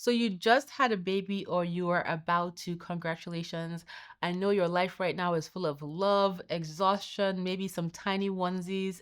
So you just had a baby or you are about to. Congratulations. I know your life right now is full of love, exhaustion, maybe some tiny onesies.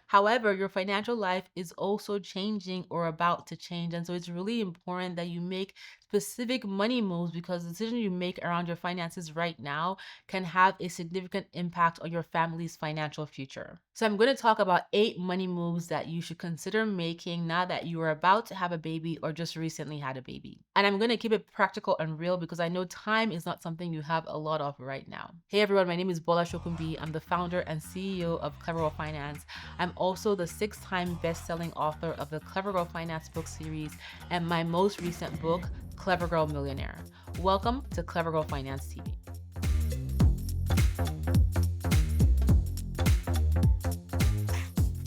However, your financial life is also changing or about to change. And so it's really important that you make specific money moves because the decision you make around your finances right now can have a significant impact on your family's financial future. So I'm going to talk about 8 money moves that you should consider making now that you are about to have a baby or just recently had a baby. And I'm going to keep it practical and real because I know time is not something you have a lot of right now. Hey everyone, my name is Bola Shokumbi. I'm the founder and CEO of Clever Girl Finance. I'm also the 6-time best-selling author of the Clever Girl Finance book series and my most recent book, Clever Girl Millionaire. Welcome to Clever Girl Finance TV.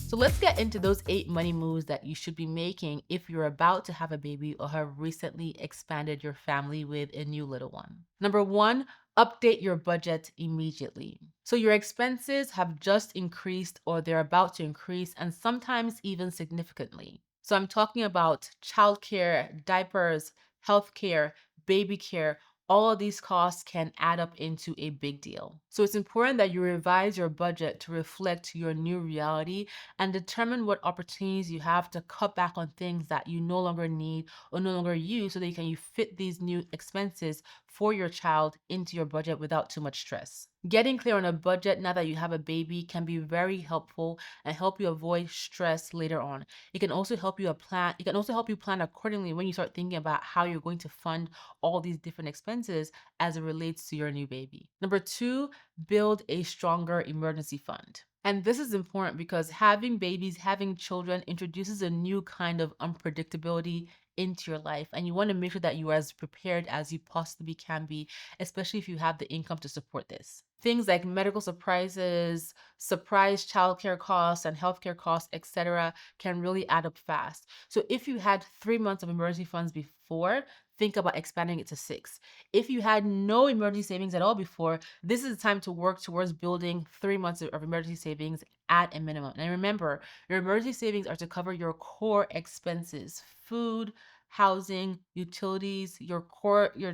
So let's get into those 8 money moves that you should be making if you're about to have a baby or have recently expanded your family with a new little one. Number 1, update your budget immediately. So your expenses have just increased or they're about to increase and sometimes even significantly. So I'm talking about childcare, diapers, healthcare, baby care. All of these costs can add up into a big deal. So it's important that you revise your budget to reflect your new reality and determine what opportunities you have to cut back on things that you no longer need or no longer use so that you fit these new expenses for your child into your budget without too much stress. Getting clear on a budget now that you have a baby can be very helpful and help you avoid stress later on. It can also help you plan accordingly when you start thinking about how you're going to fund all these different expenses as it relates to your new baby. Number 2, build a stronger emergency fund. And this is important because having children introduces a new kind of unpredictability into your life. And you want to make sure that you are as prepared as you possibly can be, especially if you have the income to support this. Things like medical surprises, surprise childcare costs, and healthcare costs, etc., can really add up fast. So if you had 3 months of emergency funds before, think about expanding it to 6. If you had no emergency savings at all before, this is the time to work towards building 3 months of emergency savings at a minimum. And remember, your emergency savings are to cover your core expenses, food, housing, utilities, your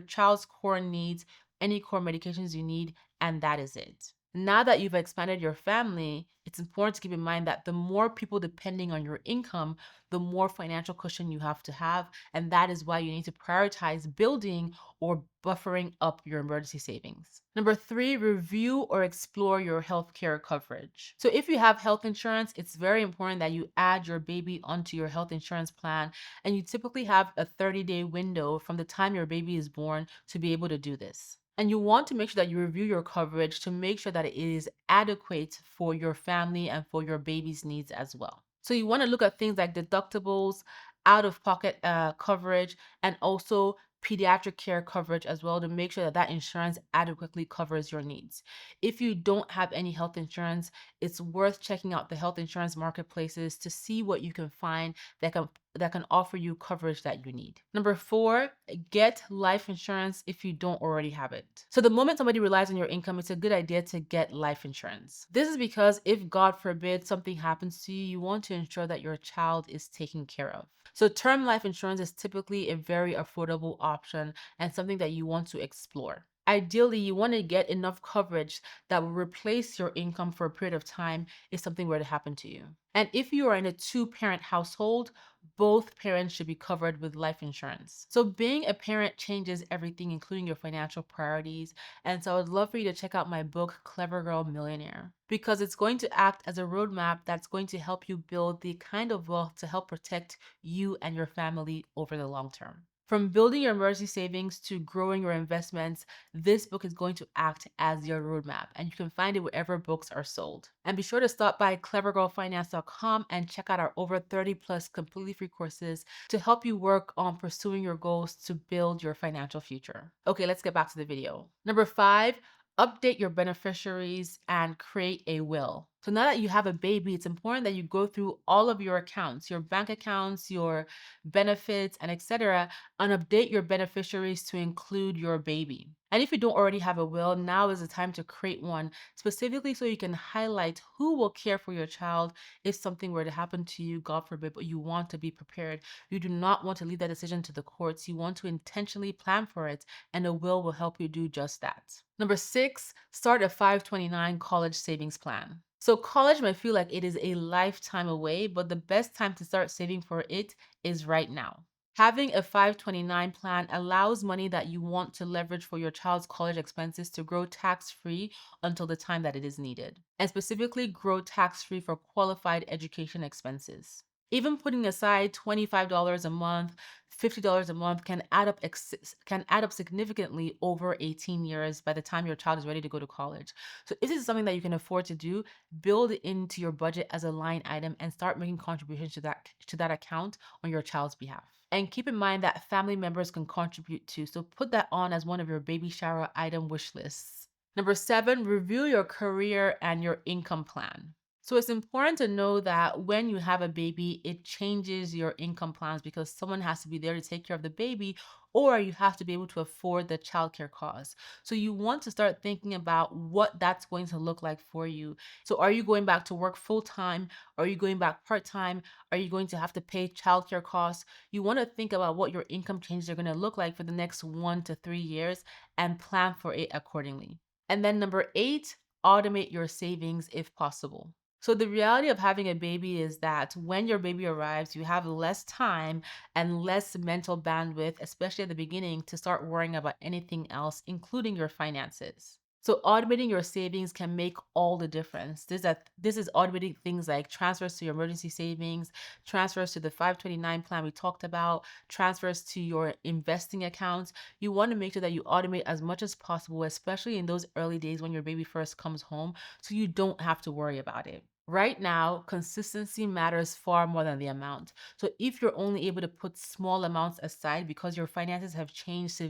child's core needs, any core medications you need, and that is it. Now that you've expanded your family, it's important to keep in mind that the more people depending on your income, the more financial cushion you have to have. And that is why you need to prioritize building or buffering up your emergency savings. Number 3, review or explore your healthcare coverage. So if you have health insurance, it's very important that you add your baby onto your health insurance plan. And you typically have a 30-day window from the time your baby is born to be able to do this. And you want to make sure that you review your coverage to make sure that it is adequate for your family and for your baby's needs as well. So you want to look at things like deductibles, out of pocket coverage, and also pediatric care coverage as well to make sure that that insurance adequately covers your needs. If you don't have any health insurance, it's worth checking out the health insurance marketplaces to see what you can find that can offer you coverage that you need. Number 4, get life insurance if you don't already have it. So the moment somebody relies on your income, it's a good idea to get life insurance. This is because if God forbid something happens to you, you want to ensure that your child is taken care of. So term life insurance is typically a very affordable option and something that you want to explore. Ideally, you want to get enough coverage that will replace your income for a period of time if something were to happen to you. And if you are in a 2-parent household, both parents should be covered with life insurance. So being a parent changes everything, including your financial priorities. And so I would love for you to check out my book, Clever Girl Millionaire, because it's going to act as a roadmap that's going to help you build the kind of wealth to help protect you and your family over the long term. From building your emergency savings to growing your investments, this book is going to act as your roadmap, and you can find it wherever books are sold. And be sure to stop by clevergirlfinance.com and check out our over 30 plus completely free courses to help you work on pursuing your goals to build your financial future. Okay, let's get back to the video. Number 5, update your beneficiaries and create a will. So now that you have a baby, it's important that you go through all of your accounts, your bank accounts, your benefits, and etc., and update your beneficiaries to include your baby. And if you don't already have a will, now is the time to create one specifically so you can highlight who will care for your child if something were to happen to you, God forbid, but you want to be prepared. You do not want to leave that decision to the courts. You want to intentionally plan for it, and a will help you do just that. Number 6, start a 529 college savings plan. So college might feel like it is a lifetime away, but the best time to start saving for it is right now. Having a 529 plan allows money that you want to leverage for your child's college expenses to grow tax free until the time that it is needed, and specifically grow tax free for qualified education expenses. Even putting aside $25 a month, $50 a month can add up significantly over 18 years by the time your child is ready to go to college. So if this is something that you can afford to do, build it into your budget as a line item and start making contributions to that account on your child's behalf. And keep in mind that family members can contribute too. So put that on as one of your baby shower item wish lists. Number 7, review your career and your income plan. So it's important to know that when you have a baby, it changes your income plans because someone has to be there to take care of the baby, or you have to be able to afford the childcare costs. So you want to start thinking about what that's going to look like for you. So are you going back to work full time? Are you going back part time? Are you going to have to pay childcare costs? You want to think about what your income changes are going to look like for the next 1 to 3 years and plan for it accordingly. And then number 8, automate your savings if possible. So the reality of having a baby is that when your baby arrives, you have less time and less mental bandwidth, especially at the beginning, to start worrying about anything else, including your finances. So automating your savings can make all the difference. This is automating things like transfers to your emergency savings, transfers to the 529 plan we talked about, transfers to your investing accounts. You want to make sure that you automate as much as possible, especially in those early days when your baby first comes home, so you don't have to worry about it. Right now, consistency matters far more than the amount. So if you're only able to put small amounts aside because your finances have changed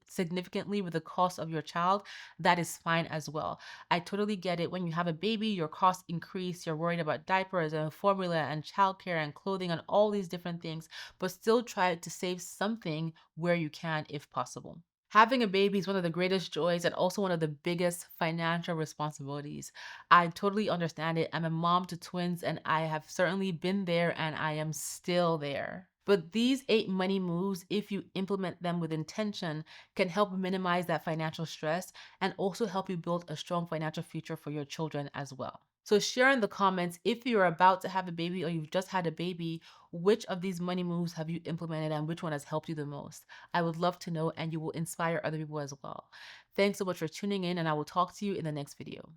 significantly with the cost of your child, that is fine as well. I totally get it. When you have a baby, your costs increase. You're worried about diapers and formula and childcare and clothing and all these different things, but still try to save something where you can if possible. Having a baby is one of the greatest joys and also one of the biggest financial responsibilities. I totally understand it. I'm a mom to twins and I have certainly been there and I am still there. But these 8 money moves, if you implement them with intention, can help minimize that financial stress and also help you build a strong financial future for your children as well. So share in the comments if you're about to have a baby or you've just had a baby, which of these money moves have you implemented and which one has helped you the most? I would love to know and you will inspire other people as well. Thanks so much for tuning in and I will talk to you in the next video.